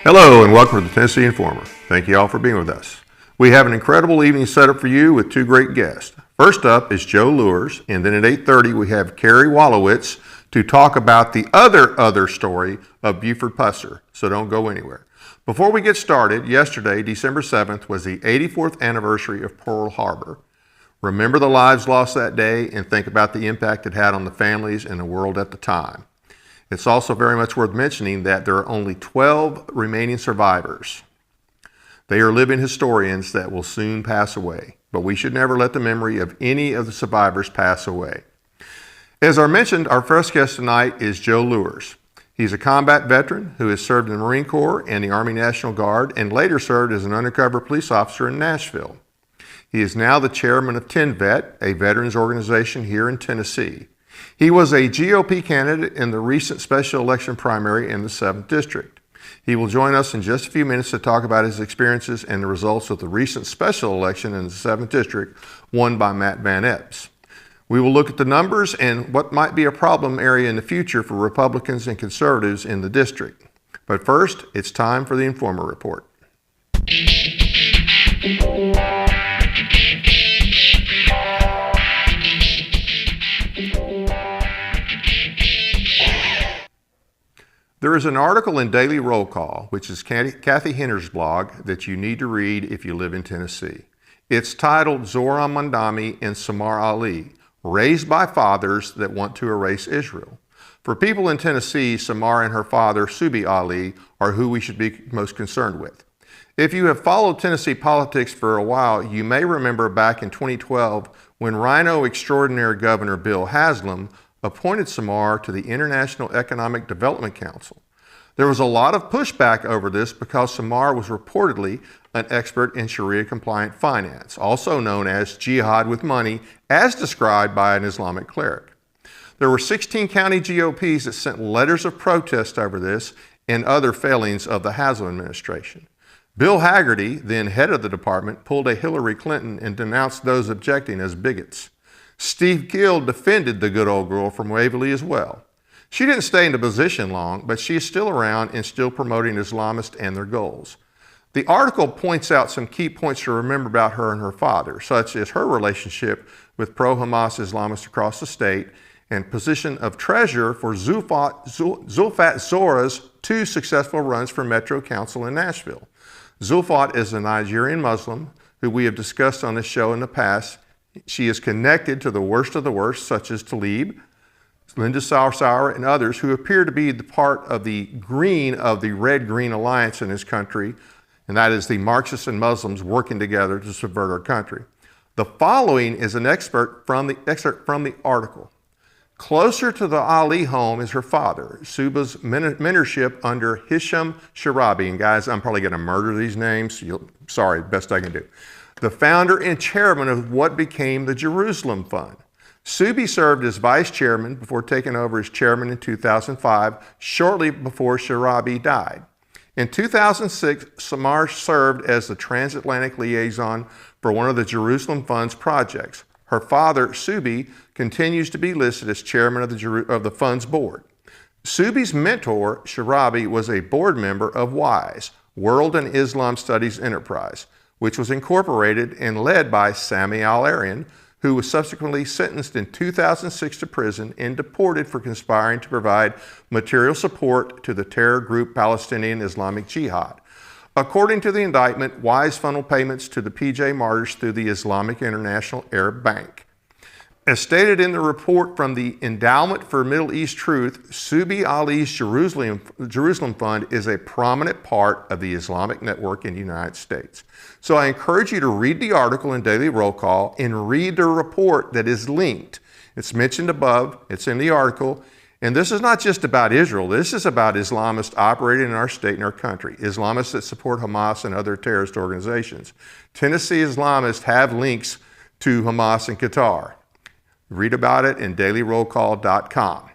Hello and welcome to the Tennessee Informer. Thank you all for being with us. We have an incredible evening set up for you with two great guests. First up is Joe Leurs, and then at 8:30 we have Carrie Wolowitz to talk about the other story of Buford Pusser, so don't go anywhere. Before we get started, yesterday, December 7th, was the 84th anniversary of Pearl Harbor. Remember the lives lost that day and think about the impact it had on the families and the world at the time. It's also very much worth mentioning that there are only 12 remaining survivors. They are living historians that will soon pass away, but we should never let the memory of any of the survivors pass away. As I mentioned, our first guest tonight is Joe Leurs. He's a combat veteran who has served in the Marine Corps and the Army National Guard and later served as an undercover police officer in Nashville. He is now the chairman of TenVet, a veterans organization here in Tennessee. He was a GOP candidate in the recent special election primary in the 7th District. He will join us in just a few minutes to talk about his experiences and the results of the recent special election in the 7th District won by Matt Van Epps. We will look at the numbers and what might be a problem area in the future for Republicans and conservatives in the district. But first, it's time for the Informer Report. There is an article in Daily Roll Call, which is Kathy Henner's blog, that you need to read if you live in Tennessee. It's titled Zohran Mamdani and Samar Ali, Raised by Fathers That Want to Erase Israel. For people in Tennessee, Samar and her father, Subi Ali, are who we should be most concerned with. If you have followed Tennessee politics for a while, you may remember back in 2012 when Rhino extraordinary Governor Bill Haslam appointed Samar to the International Economic Development Council. There was a lot of pushback over this because Samar was reportedly an expert in Sharia-compliant finance, also known as jihad with money, as described by an Islamic cleric. There were 16 county GOPs that sent letters of protest over this and other failings of the Haslam administration. Bill Hagerty, then head of the department, pulled a Hillary Clinton and denounced those objecting as bigots. Steve Gill defended the good old girl from Waverly as well. She didn't stay in the position long, but she is still around and still promoting Islamists and their goals. The article points out some key points to remember about her and her father, such as her relationship with pro-Hamas Islamists across the state and position of treasurer for Zulfat Zora's 2 successful runs for Metro Council in Nashville. Zulfat is a Nigerian Muslim who we have discussed on this show in the past. She is connected to the worst of the worst, such as Tlaib, Linda Sauer, and others who appear to be the part of the red-green alliance in this country, and that is the Marxists and Muslims working together to subvert our country. The following is an excerpt from the article. Closer to the Ali home is her father, Suba's mentorship under Hisham Sharabi. And guys, I'm probably going to murder these names. Sorry, best I can do. The founder and chairman of what became the Jerusalem Fund. Subi served as vice chairman before taking over as chairman in 2005, shortly before Sharabi died. In 2006, Samar served as the transatlantic liaison for one of the Jerusalem Fund's projects. Her father, Subi, continues to be listed as chairman of the fund's board. Subi's mentor, Sharabi, was a board member of WISE, World and Islam Studies Enterprise, which was incorporated and led by Sami al-Arian, who was subsequently sentenced in 2006 to prison and deported for conspiring to provide material support to the terror group Palestinian Islamic Jihad. According to the indictment, WISE funneled payments to the PJ Martyrs through the Islamic International Arab Bank. As stated in the report from the Endowment for Middle East Truth, Subi Ali's Jerusalem Fund is a prominent part of the Islamic network in the United States. So I encourage you to read the article in Daily Roll Call and read the report that is linked. It's mentioned above, it's in the article, and this is not just about Israel. This is about Islamists operating in our state and our country, Islamists that support Hamas and other terrorist organizations. Tennessee Islamists have links to Hamas and Qatar. Read about it in dailyrollcall.com.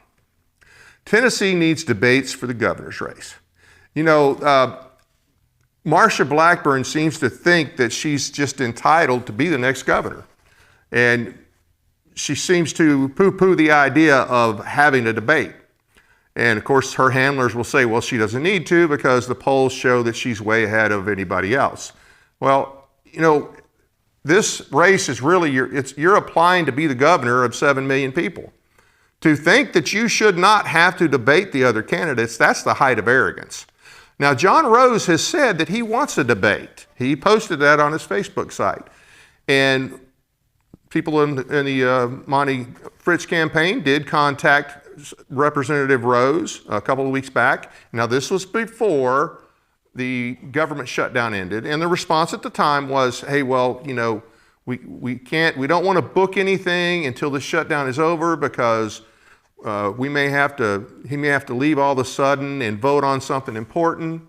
Tennessee needs debates for the governor's race. You know, Marsha Blackburn seems to think that she's just entitled to be the next governor. And she seems to poo-poo the idea of having a debate. And of course, her handlers will say, well, she doesn't need to because the polls show that she's way ahead of anybody else. Well, you know, this race is really, you're applying to be the governor of 7 million people. To think that you should not have to debate the other candidates, that's the height of arrogance. Now, John Rose has said that he wants a debate. He posted that on his Facebook site. And people in the Monty Fritz campaign did contact Representative Rose a couple of weeks back. Now, this was before the government shutdown ended. And the response at the time was, hey, well, you know, we don't want to book anything until the shutdown is over because he may have to leave all of a sudden and vote on something important,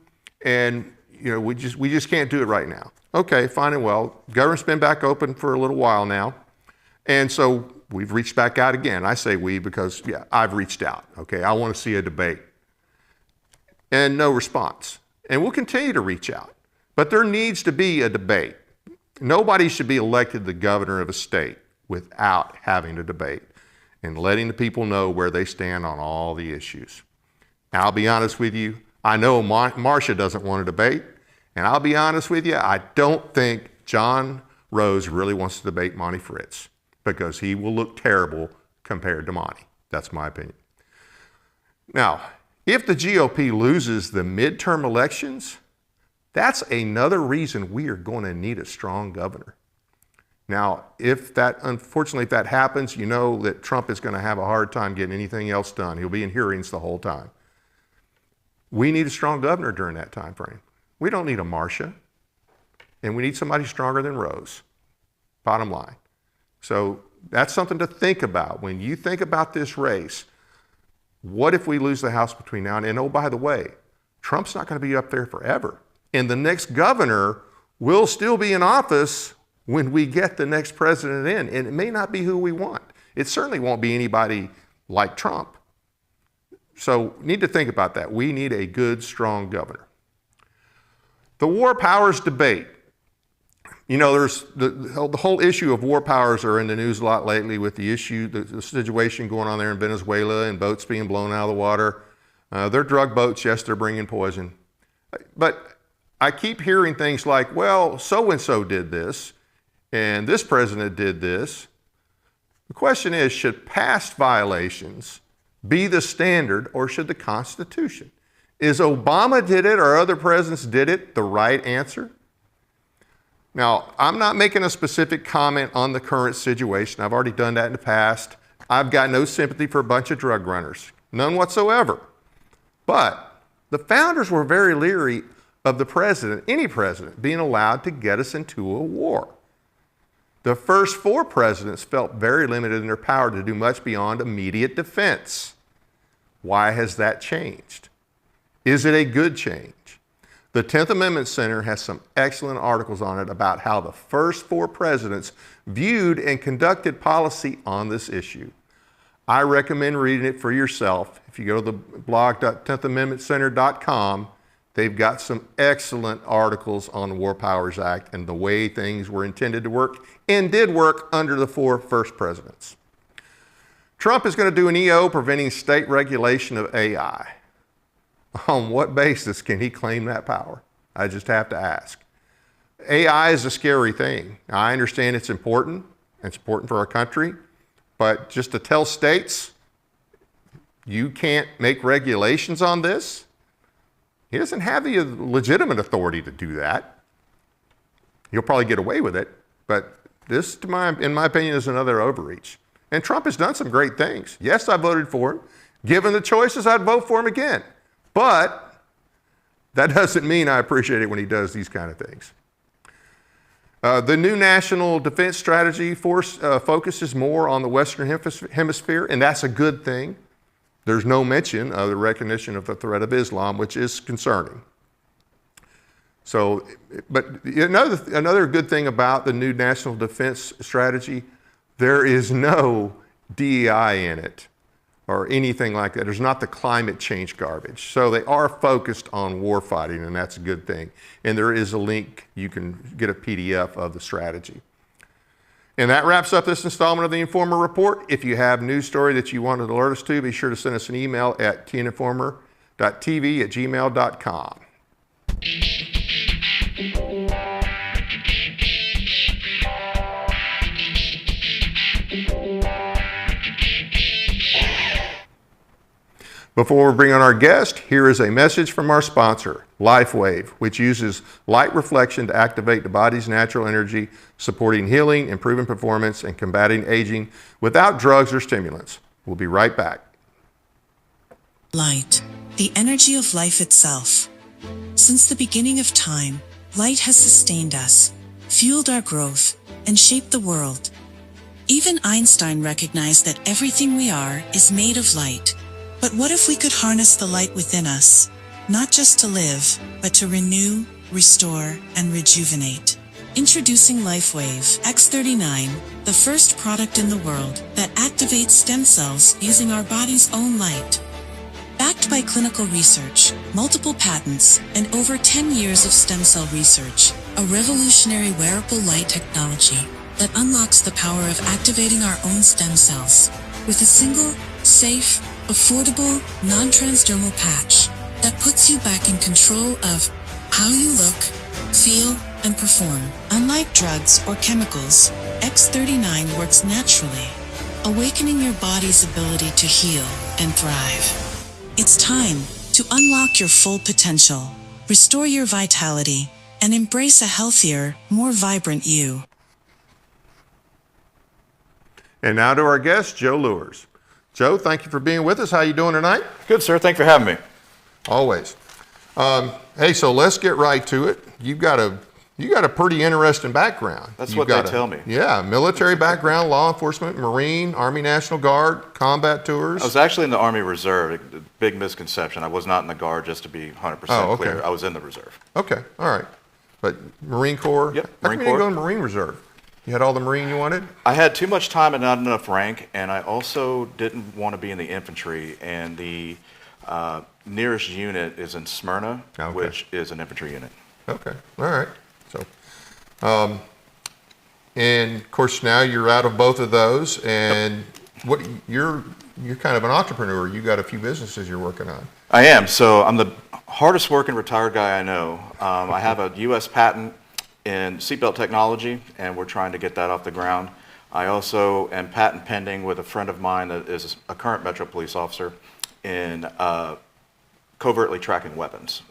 and you know we just can't do it right now. Okay, fine and well. Government's been back open for a little while now, and so we've reached back out again. I say we because yeah, I've reached out. Okay, I want to see a debate, and no response. And we'll continue to reach out, but there needs to be a debate. Nobody should be elected the governor of a state without having a debate and letting the people know where they stand on all the issues. Now, I'll be honest with you, I know Marcia doesn't want to debate, and I'll be honest with you, I don't think John Rose really wants to debate Monty Fritz because he will look terrible compared to Monty. That's my opinion. Now, if the GOP loses the midterm elections, that's another reason we are going to need a strong governor. Now, unfortunately, if that happens, you know that Trump is going to have a hard time getting anything else done. He'll be in hearings the whole time. We need a strong governor during that time frame. We don't need a Marcia, and we need somebody stronger than Rose, bottom line. So that's something to think about. When you think about this race, what if we lose the House between now and then? Oh, by the way, Trump's not going to be up there forever. And the next governor will still be in office when we get the next president in. And it may not be who we want. It certainly won't be anybody like Trump. So we need to think about that. We need a good, strong governor. The war powers debate. You know, there's the whole issue of war powers are in the news a lot lately with the situation going on there in Venezuela and boats being blown out of the water. They're drug boats. Yes, they're bringing poison. But I keep hearing things like, well, so-and-so did this, and this president did this. The question is, should past violations be the standard, or should the Constitution? Is Obama did it or other presidents did it the right answer? Now, I'm not making a specific comment on the current situation. I've already done that in the past. I've got no sympathy for a bunch of drug runners, none whatsoever. But the founders were very leery of the president, any president, being allowed to get us into a war. The first 4 presidents felt very limited in their power to do much beyond immediate defense. Why has that changed? Is it a good change? The 10th Amendment Center has some excellent articles on it about how the first 4 presidents viewed and conducted policy on this issue. I recommend reading it for yourself. If you go to the blog.10thamendmentcenter.com, they've got some excellent articles on the War Powers Act and the way things were intended to work and did work under the 4 first presidents. Trump is going to do an EO preventing state regulation of AI. On what basis can he claim that power? I just have to ask. AI is a scary thing. I understand it's important. It's important for our country. But just to tell states, you can't make regulations on this? He doesn't have the legitimate authority to do that. He'll probably get away with it. But this, in my opinion, is another overreach. And Trump has done some great things. Yes, I voted for him. Given the choices, I'd vote for him again. But that doesn't mean I appreciate it when he does these kind of things. The new national defense strategy focuses more on the Western Hemisphere, and that's a good thing. There's no mention of the recognition of the threat of Islam, which is concerning. So, but another good thing about the new national defense strategy, there is no DEI in it or anything like that. There's not the climate change garbage. So they are focused on war fighting, and that's a good thing. And there is a link, you can get a PDF of the strategy. And that wraps up this installment of the Informer Report. If you have a news story that you want to alert us to, be sure to send us an email at tninformer.tv@gmail.com. Before we bring on our guest, here is a message from our sponsor, LifeWave, which uses light reflection to activate the body's natural energy, supporting healing, improving performance, and combating aging without drugs or stimulants. We'll be right back. Light, the energy of life itself. Since the beginning of time, light has sustained us, fueled our growth, and shaped the world. Even Einstein recognized that everything we are is made of light. But what if we could harness the light within us, not just to live, but to renew, restore, and rejuvenate? Introducing LifeWave X39, the first product in the world that activates stem cells using our body's own light. Backed by clinical research, multiple patents, and over 10 years of stem cell research, a revolutionary wearable light technology that unlocks the power of activating our own stem cells with a single, safe, affordable, non-transdermal patch that puts you back in control of how you look, feel, and perform. Unlike drugs or chemicals, X39 works naturally, awakening your body's ability to heal and thrive. It's time to unlock your full potential, restore your vitality, and embrace a healthier, more vibrant you. And now to our guest, Joe Leurs. Joe, thank you for being with us. How you doing tonight? Good, sir. Thanks for having me. Always. Hey, so let's get right to it. You got a pretty interesting background. That's what they tell me. Yeah, military background, law enforcement, Marine, Army National Guard, combat tours. I was actually in the Army Reserve. Big misconception. I was not in the Guard, just to be 100% clear. I was in the Reserve. Okay, all right. But Marine Corps? Yep, How Marine come you didn't Corps. go to Marine Reserve? You had all the Marine you wanted? I had too much time and not enough rank, and I also didn't want to be in the infantry. And the nearest unit is in Smyrna, which is an infantry unit. Okay, all right. So, and of course now you're out of both of those, and you're kind of an entrepreneur. You got a few businesses you're working on. I am. So I'm the hardest working retired guy I know. I have a U.S. patent in seatbelt technology, and we're trying to get that off the ground. I also am patent pending with a friend of mine that is a current Metro police officer in covertly tracking weapons.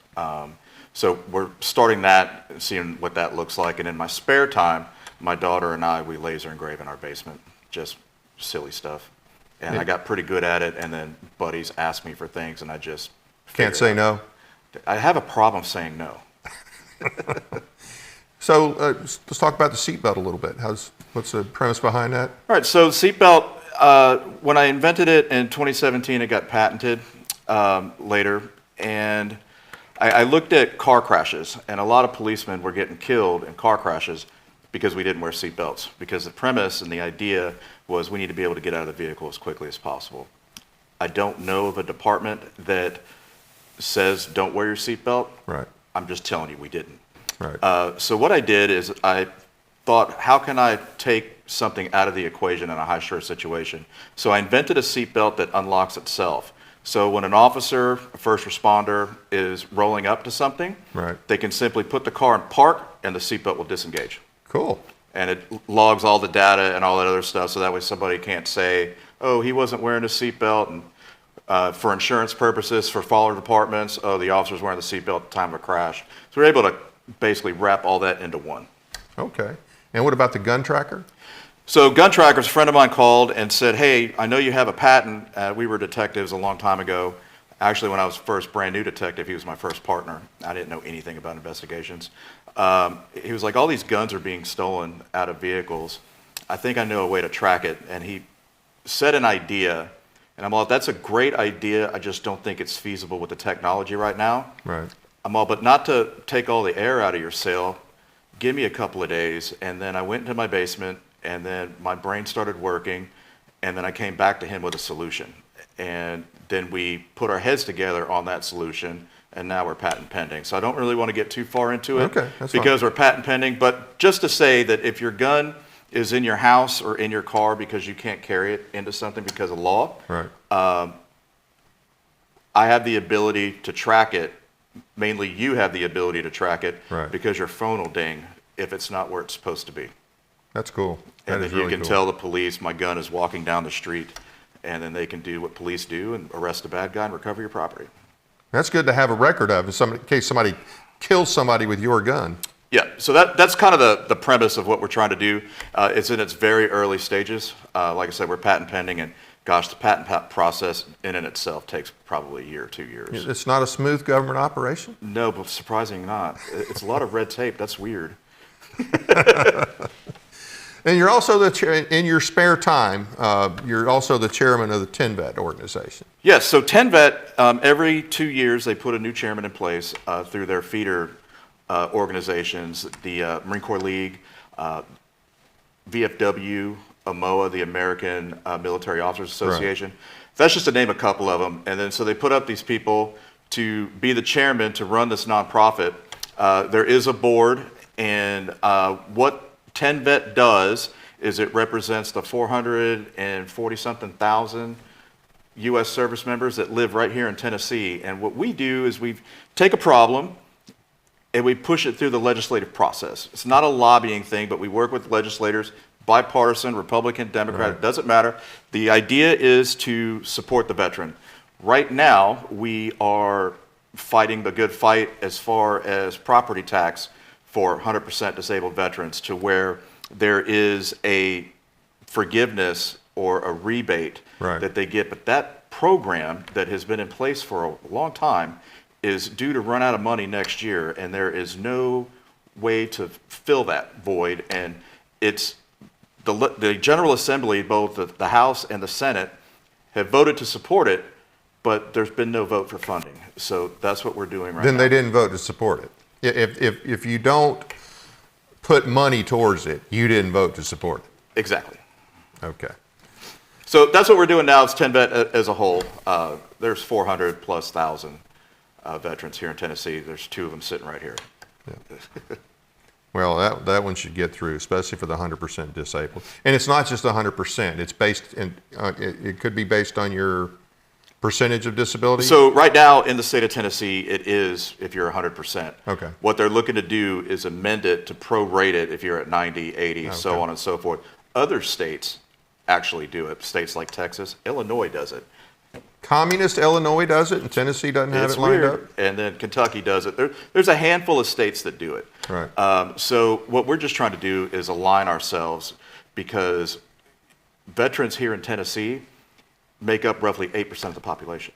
So we're starting that, seeing what that looks like. And in my spare time, my daughter and I, we laser engrave in our basement, just silly stuff. And I got pretty good at it, and then buddies ask me for things, and I just can't say no. I have a problem saying no. So let's talk about the seatbelt a little bit. What's the premise behind that? All right, so seatbelt, when I invented it in 2017, it got patented later. And I looked at car crashes, and a lot of policemen were getting killed in car crashes because we didn't wear seatbelts. Because the premise and the idea was we need to be able to get out of the vehicle as quickly as possible. I don't know of a department that says don't wear your seatbelt. Right. I'm just telling you we didn't. Right. So what I did is I thought, how can I take something out of the equation in a high-stress situation? So I invented a seatbelt that unlocks itself. So when an officer, a first responder, is rolling up to something, right, they can simply put the car in park, and the seatbelt will disengage. Cool. And it logs all the data and all that other stuff, so that way somebody can't say, oh, he wasn't wearing a seatbelt, and for insurance purposes, for fire departments, oh, the officer's wearing the seatbelt at the time of a crash. So we're able to basically wrap all that into one. Okay. And what about the gun tracker? So gun trackers, a friend of mine called and said, hey, I know you have a patent. We were detectives a long time ago. Actually, when I was first brand new detective, he was my first partner. I didn't know anything about investigations. He was like, all these guns are being stolen out of vehicles. I think I know a way to track it. And he said an idea. And I'm all, that's a great idea. I just don't think it's feasible with the technology right now. Right. I'm all, but not to take all the air out of your sail. Give me a couple of days. And then I went into my basement, and then my brain started working, and then I came back to him with a solution. And then we put our heads together on that solution, and now we're patent pending. So I don't really want to get too far into it, okay, that's because fine. We're patent pending. But just to say that if your gun is in your house or in your car because you can't carry it into something because of law, Right. I have the ability to track it. Mainly you have the ability to track it Right. because your phone will ding if it's not where it's supposed to be. That's cool. That And is then you really can cool. tell the police my gun is walking down the street, and then they can do what police do and arrest a bad guy and recover your property. That's good to have a record of in case somebody kills somebody with your gun. Yeah, so that's kind of the premise of what we're trying to do. It's in its very early stages. Like I said, we're patent pending, and gosh, the patent process in and itself takes probably a year or 2 years. It's not a smooth government operation? No, but surprisingly not. It's a lot of red tape. That's weird. And you're also the chair, in your spare time, you're also the chairman of the TenVet organization. Yes, so TenVet, every 2 years, they put a new chairman in place through their feeder organizations, the Marine Corps League, VFW, AMOA, the American Military Officers Association. That's just to name a couple of them. And then so they put up these people to be the chairman to run this nonprofit. There is a board, and what TenVet does is it represents the 440-something thousand U.S. service members that live right here in Tennessee. And what we do is we take a problem and we push it through the legislative process. It's not a lobbying thing, but we work with legislators, bipartisan, Republican, Democrat, it doesn't matter. The idea is to support the veteran. Right now, we are fighting the good fight as far as property tax for 100% disabled veterans, to where there is a forgiveness or a rebate that they get. But that program that has been in place for a long time is due to run out of money next year, and there is no way to fill that void. And it's the General Assembly, both the House and the Senate, have voted to support it, but there's been no vote for funding. So that's what we're doing right now. Then they didn't vote to support it. If you don't put money towards it, you didn't vote to support it. Exactly. Okay. So that's what we're doing now. Is TenVet as a whole. There's 400 plus thousand veterans here in Tennessee. There's 2 of them sitting right here. Well, that one should get through, especially for the 100% disabled. And it's not just 100%. It's based in, it could be based on your percentage of disability? So right now in the state of Tennessee, it is if you're 100%. Okay. What they're looking to do is amend it to prorate it if you're at 90, 80, so on and so forth. Other states actually do it. States like Texas, Illinois does it. Communist Illinois does it, and Tennessee doesn't have It's it lined weird. up? And then Kentucky does it. There's a handful of states that do it. Right. So what we're just trying to do is align ourselves, because veterans here in Tennessee make up roughly 8% of the population.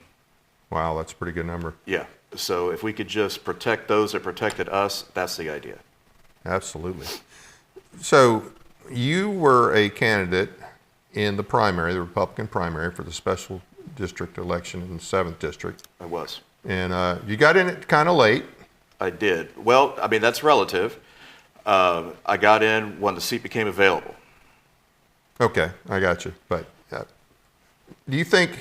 Wow, that's a pretty good number. Yeah. So if we could just protect those that protected us, that's the idea. Absolutely. So you were a candidate in the primary, the Republican primary for the special district election in the 7th district. I was. And you got in it kind of late. I did. Well, I mean, that's relative. I got in when the seat became available. Okay, I got you. But do you think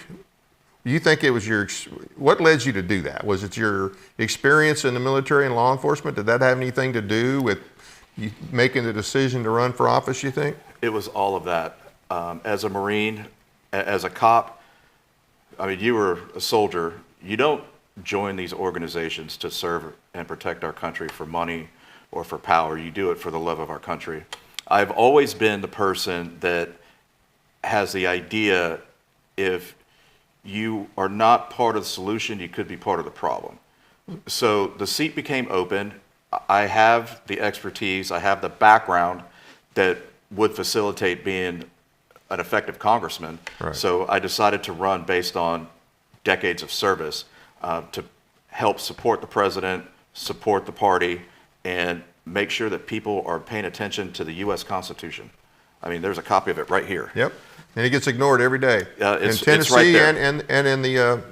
it was what led you to do that? Was it your experience in the military and law enforcement? Did that have anything to do with you making the decision to run for office, you think? It was all of that. As a Marine, as a cop, I mean, you were a soldier. You don't join these organizations to serve and protect our country for money or for power. You do it for the love of our country. I've always been the person that has the idea, if you are not part of the solution, you could be part of the problem. So the seat became open. I have the expertise, I have the background that would facilitate being an effective congressman. Right. So I decided to run based on decades of service to help support the president, support the party, and make sure that people are paying attention to the U.S. Constitution. I mean, there's a copy of it right here. Yep. And it gets ignored every day. It's in Tennessee right there. and in the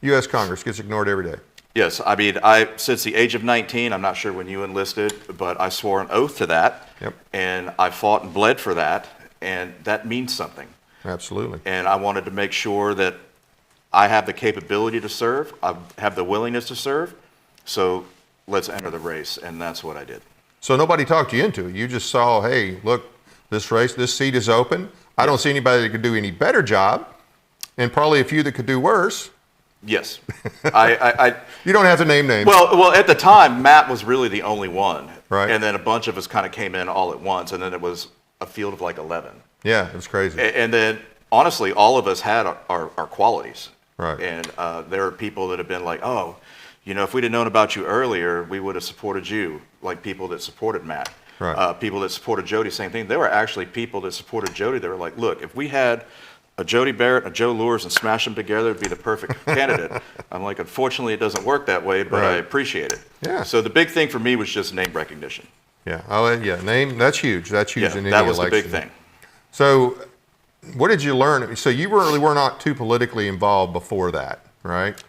U.S. Congress, gets ignored every day. Yes, I mean, since the age of 19, I'm not sure when you enlisted, but I swore an oath to that. Yep. And I fought and bled for that, and that means something. Absolutely. And I wanted to make sure that I have the capability to serve, I have the willingness to serve, so let's enter the race, and that's what I did. So nobody talked you into it. You just saw, hey, look, This seat is open. I don't see anybody that could do any better job, and probably a few that could do worse. Yes. You don't have to name names. Well, at the time, Matt was really the only one. Right. And then a bunch of us kind of came in all at once, and then it was a field of like 11. Yeah, it was crazy. And then, honestly, all of us had our qualities. Right. And there are people that have been like, oh, if we'd have known about you earlier, we would have supported you, like people that supported Matt. Right. People that supported Jody, same thing. There were actually people that supported Jody that were like, look, if we had a Jody Barrett and a Joe Leurs and smash them together, it'd be the perfect candidate. I'm like, unfortunately, it doesn't work that way, but I appreciate it. Yeah. So the big thing for me was just name recognition. Yeah. Oh, yeah. Name. That's huge. That's huge in any that was election. the big thing. So, what did you learn? So you really were not too politically involved before that, right?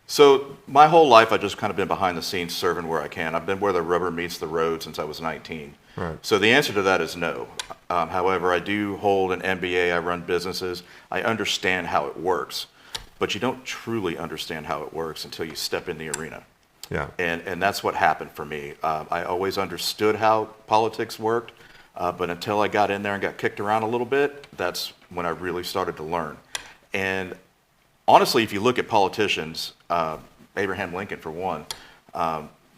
So my whole life, I've just kind of been behind the scenes serving where I can. I've been where the rubber meets the road since I was 19. Right. So the answer to that is no. However, I do hold an MBA. I run businesses. I understand how it works. But you don't truly understand how it works until you step in the arena. Yeah. And that's what happened for me. I always understood how politics worked. But until I got in there and got kicked around a little bit, that's when I really started to learn. And honestly, if you look at politicians, Abraham Lincoln, for one,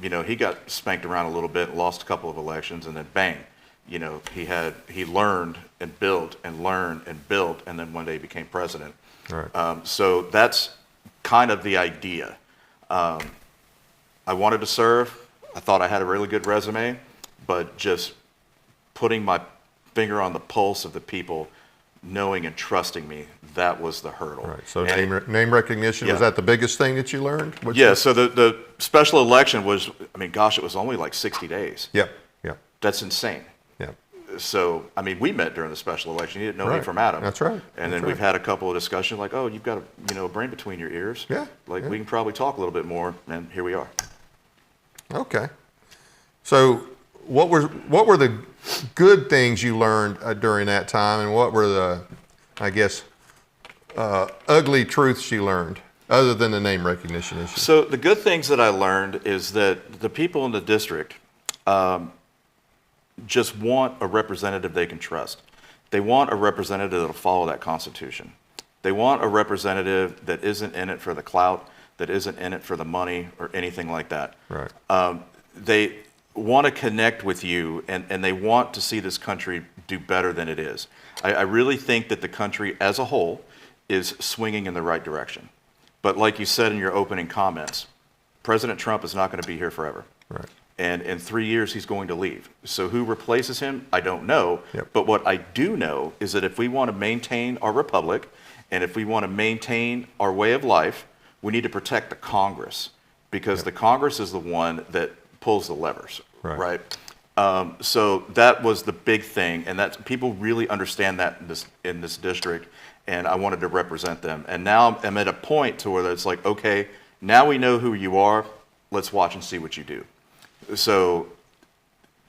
he got spanked around a little bit, lost a couple of elections, and then bang, he learned and built and learned and built, and then one day became president. Right. So that's kind of the idea. I wanted to serve. I thought I had a really good resume, but just putting my finger on the pulse of the people, knowing and trusting me, that was the hurdle. Right. So name recognition, was that the biggest thing that you learned? So the special election was, it was only like 60 days. Yep. Yep. That's insane. Yep. So, we met during the special election. You didn't know me from Adam. That's right. And then we've had a couple of discussions like, oh, you've got a brain between your ears. Yeah. Like, we can probably talk a little bit more, and here we are. Okay. So what were the good things you learned during that time, and what were the, ugly truths you learned, other than the name recognition issue? So the good things that I learned is that the people in the district just want a representative they can trust. They want a representative that will follow that Constitution. They want a representative that isn't in it for the clout, that isn't in it for the money or anything like that. Right. They want to connect with you, and they want to see this country do better than it is. I really think that the country as a whole is swinging in the right direction. But like you said in your opening comments, President Trump is not going to be here forever. Right. And in 3 years, he's going to leave. So who replaces him? I don't know. Yep. But what I do know is that if we want to maintain our republic, and if we want to maintain our way of life, we need to protect the Congress, because the Congress is the one that pulls the levers, right? So that was the big thing, and that people really understand that in this district, and I wanted to represent them. And now I'm at a point to where it's like, okay, now we know who you are. Let's watch and see what you do. So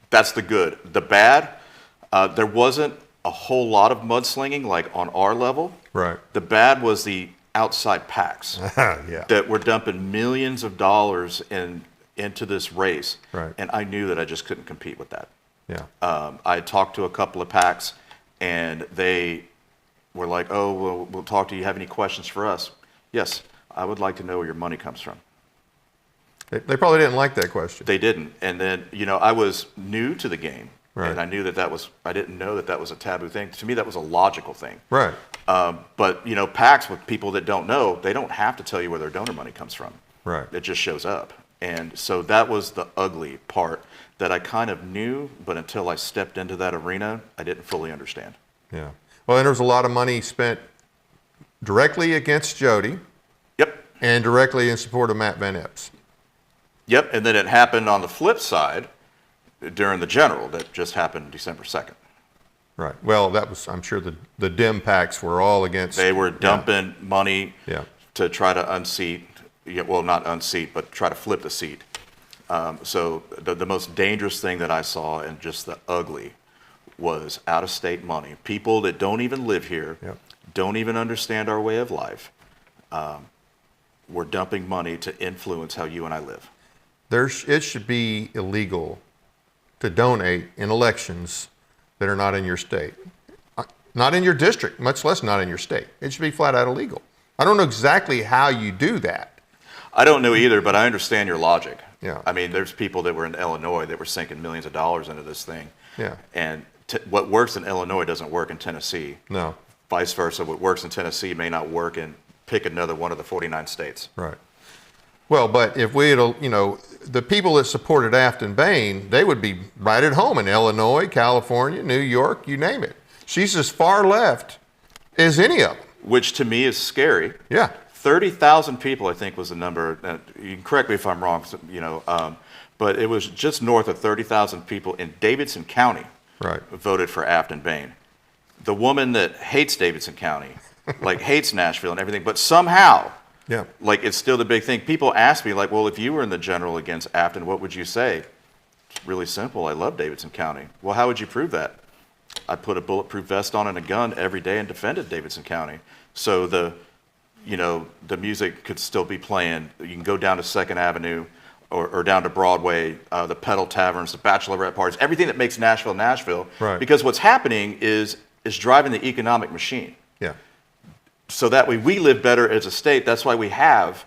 that's the good. The bad, there wasn't a whole lot of mudslinging like on our level. Right. The bad was the outside PACs that were dumping millions of dollars into this race. Right. And I knew that I just couldn't compete with that. Yeah. I talked to a couple of PACs, and they were like, oh, well, we'll talk to you. Have any questions for us? Yes, I would like to know where your money comes from. They probably didn't like that question. They didn't. And then, I was new to the game. Right. And I knew I didn't know that was a taboo thing. To me, that was a logical thing. Right. But, PACs with people that don't know, they don't have to tell you where their donor money comes from. Right. It just shows up. And so that was the ugly part that I kind of knew, but until I stepped into that arena, I didn't fully understand. Yeah. Well, and there was a lot of money spent directly against Jody. Yep. And directly in support of Matt Van Epps. Yep. And then it happened on the flip side during the general that just happened December 2nd. Right. Well, that was, I'm sure the Dem PACs were all against. They were dumping money Yeah. to try to unseat, well, not unseat, but try to flip the seat. So the most dangerous thing that I saw, and just the ugly, was out-of-state money. People that don't even live here, Yep. don't even understand our way of life, were dumping money to influence how you and I live. It should be illegal to donate in elections that are not in your state, not in your district, much less not in your state. It should be flat out illegal. I don't know exactly how you do that. I don't know either, but I understand your logic. Yeah. I mean, there's people that were in Illinois that were sinking millions of dollars into this thing. Yeah. And what works in Illinois doesn't work in Tennessee. No. Vice versa, what works in Tennessee may not work in pick another one of the 49 states. Right. Well, but if we had, the people that supported Afton Bain, they would be right at home in Illinois, California, New York, you name it. She's as far left as any of them. Which to me is scary. Yeah. 30,000 people, I think, was the number. You can correct me if I'm wrong, but it was just north of 30,000 people in Davidson County voted for Afton Bain. The woman that hates Davidson County, hates Nashville and everything, but somehow, it's still the big thing. People ask me, well, if you were in the general against Afton, what would you say? It's really simple. I love Davidson County. Well, how would you prove that? I put a bulletproof vest on and a gun every day and defended Davidson County. So the music could still be playing. You can go down to 2nd Avenue or down to Broadway, the pedal taverns, the bachelorette parties, everything that makes Nashville, Nashville. Right. Because what's happening is driving the economic machine. Yeah. So that way we live better as a state. That's why we have,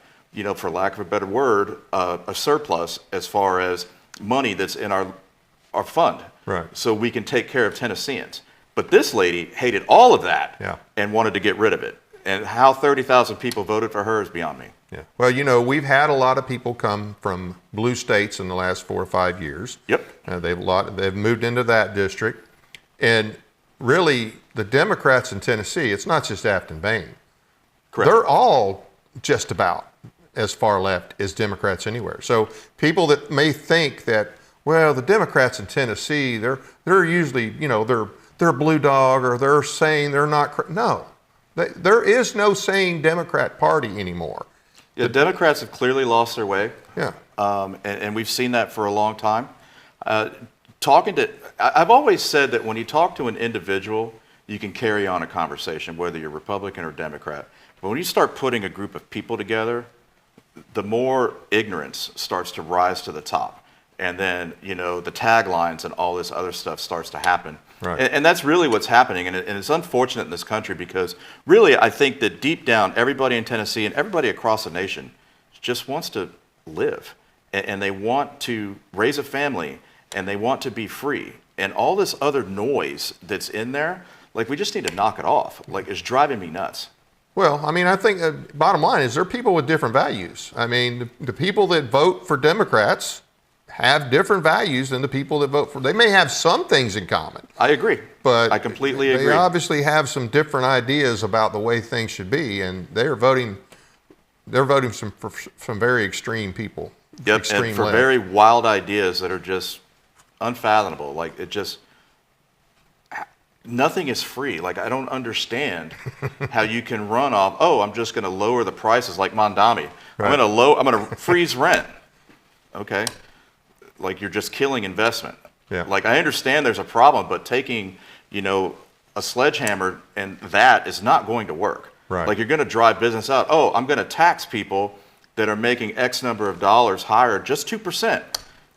for lack of a better word, a surplus as far as money that's in our fund. Right. So we can take care of Tennesseans. But this lady hated all of that and wanted to get rid of it. And how 30,000 people voted for her is beyond me. Yeah. Well, we've had a lot of people come from blue states in the last 4 or 5 years. Yep. They've moved into that district. And really, the Democrats in Tennessee, it's not just Afton Bain. Correct. They're all just about as far left as Democrats anywhere. So people that may think that, well, the Democrats in Tennessee, they're usually, they're a blue dog or they're saying they're not. No, there is no sane Democrat Party anymore. Yeah, Democrats have clearly lost their way. Yeah. And we've seen that for a long time. I've always said that when you talk to an individual, you can carry on a conversation, whether you're Republican or Democrat. But when you start putting a group of people together, the more ignorance starts to rise to the top. And then, the taglines and all this other stuff starts to happen. Right. And that's really what's happening. And it's unfortunate in this country because really I think that deep down, everybody in Tennessee and everybody across the nation just wants to live. And they want to raise a family and they want to be free. And all this other noise that's in there, we just need to knock it off. It's driving me nuts. Well, I think bottom line is there are people with different values. The people that vote for Democrats have different values than the people that vote for. They may have some things in common. I agree. But I completely agree. They obviously have some different ideas about the way things should be, and they're voting for some very extreme people. Yep, extreme and for left. very wild ideas that are just unfathomable. Nothing is free. I don't understand how you can run off, I'm just going to lower the prices like Mondami. Right. I'm going to freeze rent. Okay. You're just killing investment. Yeah. I understand there's a problem, but taking, a sledgehammer and that is not going to work. Right. You're going to drive business out. I'm going to tax people that are making X number of dollars higher, just 2%.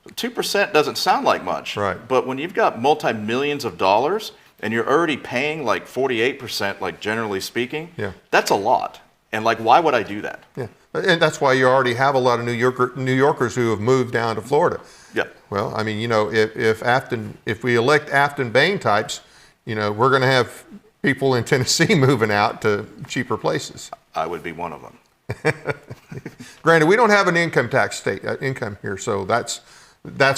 2% doesn't sound like much. Right. But when you've got multi-millions of dollars and you're already paying 48%, generally speaking, that's a lot. And why would I do that? Yeah. And that's why you already have a lot of New Yorkers who have moved down to Florida. Yeah. Well, if we elect Afton Bain types, we're going to have people in Tennessee moving out to cheaper places. I would be one of them. Granted, we don't have an income tax income here, so that's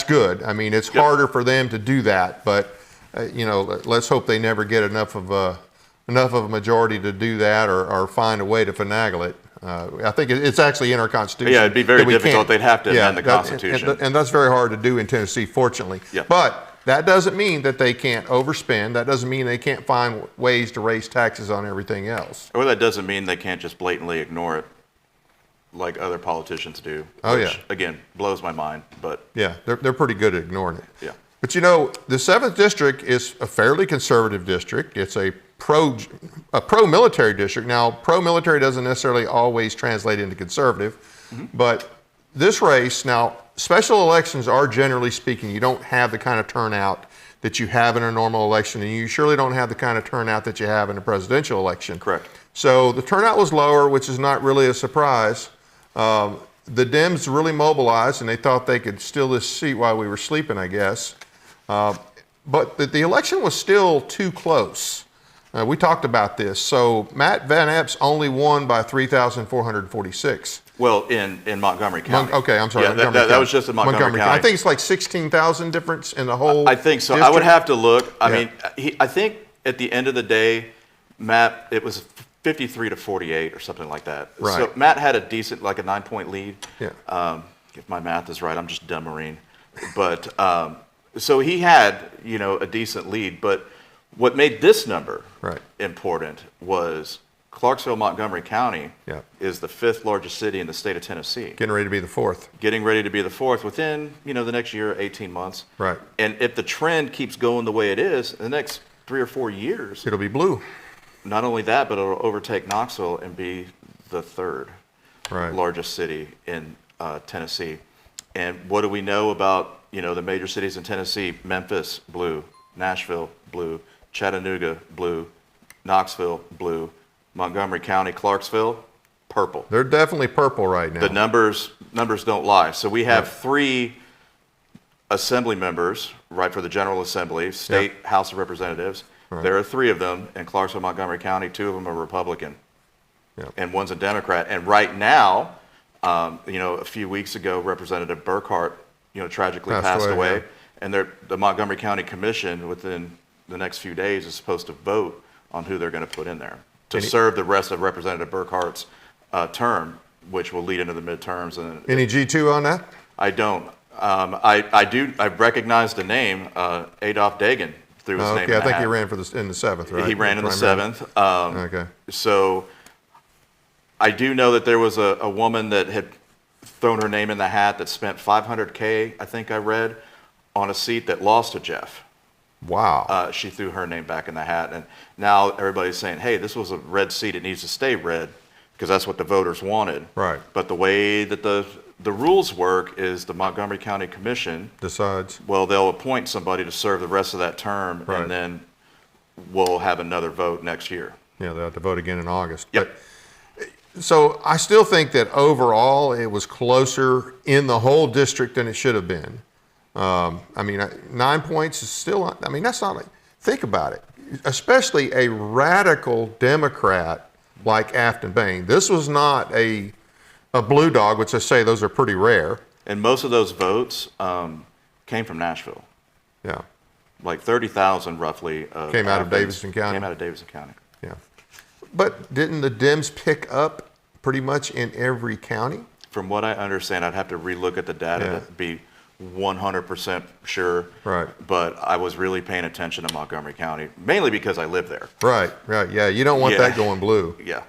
good. It's harder for them to do that, but let's hope they never get enough of a majority to do that or find a way to finagle it. I think it's actually in our Constitution. Yeah, it'd be very difficult. They'd have to amend the Constitution. And that's very hard to do in Tennessee, fortunately. Yeah. But that doesn't mean that they can't overspend. That doesn't mean they can't find ways to raise taxes on everything else. Or that doesn't mean they can't just blatantly ignore it like other politicians do. Oh, which, again, blows my mind. But yeah, they're pretty good at ignoring it. Yeah. But the 7th District is a fairly conservative district. It's a pro-military district. Now, pro-military doesn't necessarily always translate into conservative, but this race, now, special elections are, generally speaking, you don't have the kind of turnout that you have in a normal election, and you surely don't have the kind of turnout that you have in a presidential election. Correct. So the turnout was lower, which is not really a surprise. The Dems really mobilized, and they thought they could steal this seat while we were sleeping, I guess. But the election was still too close. We talked about this. So Matt Van Epps only won by 3,446. Well, in Montgomery County. Okay, I'm sorry. Yeah, that was just in Montgomery County. I think it's like 16,000 difference in the whole I think so. district. I would have to look. I mean, I think at the end of the day, Matt, it was 53 to 48 or something like that. Right. So Matt had a decent, like a 9-point lead. Yeah. If my math is right, I'm just dumb Marine. But so he had, a decent lead. But what made this number important was Clarksville, Montgomery County is the 5th largest city in the state of Tennessee. Getting ready to be the 4th. Getting ready to be the 4th within, the next year, 18 months. Right. And if the trend keeps going the way it is, in the next 3 or 4 years, It'll be blue. not only that, but it'll overtake Knoxville and be the 3rd Right. largest city in Tennessee. And what do we know about, the major cities in Tennessee? Memphis, blue. Nashville, blue. Chattanooga, blue. Knoxville, blue. Montgomery County, Clarksville, purple. They're definitely purple right now. The numbers don't lie. So we have 3 assembly members, right, for the General Assembly, State House of Representatives. Right. There are 3 of them in Clarksville, Montgomery County. 2 of them are Republican, and one's a Democrat. And right now, a few weeks ago, Representative Burkhart, tragically passed away. And the Montgomery County Commission, within the next few days, is supposed to vote on who they're going to put in there to serve the rest of Representative Burkhart's term, which will lead into the midterms. And Any G2 on that? I don't. I recognize the name Adolph Dagan through his name. Okay, I think he ran in the 7th, right? He ran in the 7th. Okay. So I do know that there was a woman that had thrown her name in the hat that spent $500K, I think I read, on a seat that lost to Jeff. Wow. She threw her name back in the hat, and now everybody's saying, hey, this was a red seat, it needs to stay red, because that's what the voters wanted. Right. But the way that the rules work is the Montgomery County Commission Decides. Well, they'll appoint somebody to serve the rest of that term, Right. and then we'll have another vote next year. Yeah, they'll have to vote again in August. Yep. But, so I still think that overall it was closer in the whole district than it should have been. 9 points is still, that's not like, think about it, especially a radical Democrat like Afton Bain. This was not a blue dog, which I say those are pretty rare. And most of those votes came from Nashville. Yeah. Like 30,000 roughly. Came out of Davidson County. Came out of Davidson County. Yeah. But didn't the Dems pick up pretty much in every county? From what I understand, I'd have to relook at the data to be 100% sure. Right. But I was really paying attention to Montgomery County, mainly because I live there. Right. Yeah, you don't want that going blue. Yeah.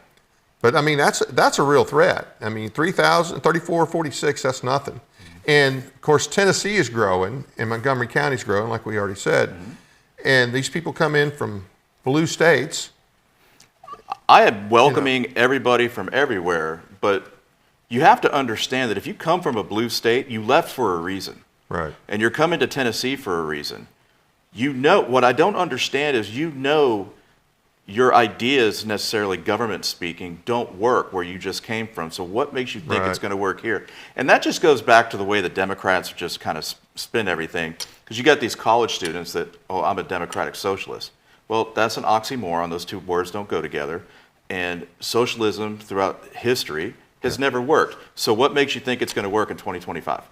But that's a real threat. 3,446, that's nothing. And of course, Tennessee is growing and Montgomery County is growing, like we already said. Mm-hmm. And these people come in from blue states. I am welcoming everybody from everywhere, but you have to understand that if you come from a blue state, you left for a reason. Right. And you're coming to Tennessee for a reason. What I don't understand is your ideas, necessarily government speaking, don't work where you just came from. So what makes you think it's going to work here? And that just goes back to the way the Democrats just kind of spin everything. Because you got these college students that, I'm a democratic socialist. Well, that's an oxymoron. Those two words don't go together. And socialism throughout history has never worked. So what makes you think it's going to work in 2025?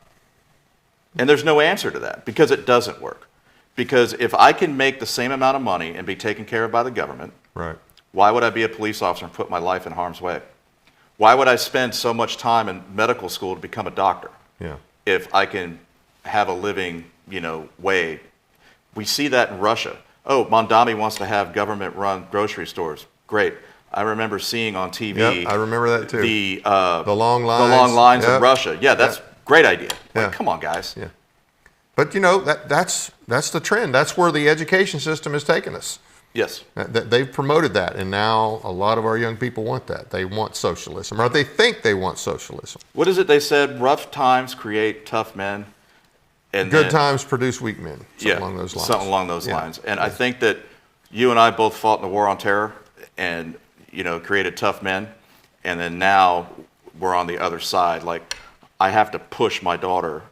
And there's no answer to that, because it doesn't work. Because if I can make the same amount of money and be taken care of by the government, why would I be a police officer and put my life in harm's way? Why would I spend so much time in medical school to become a doctor? Yeah. If I can have a living, way. We see that in Russia. Oh, Mondami wants to have government-run grocery stores. Great. I remember seeing on TV. Yep, I remember that too. The long lines. The long lines in Russia. Yeah, that's a great idea. Like, come on, guys. Yeah. But that's the trend. That's where the education system has taken us. Yes. They've promoted that, and now a lot of our young people want that. They want socialism, or they think they want socialism. What is it they said? Rough times create tough men. And Good times produce weak men. Something along those lines. Something along those lines. And I think that you and I both fought in the war on terror and, created tough men. And then now we're on the other side. Like, I have to push my daughter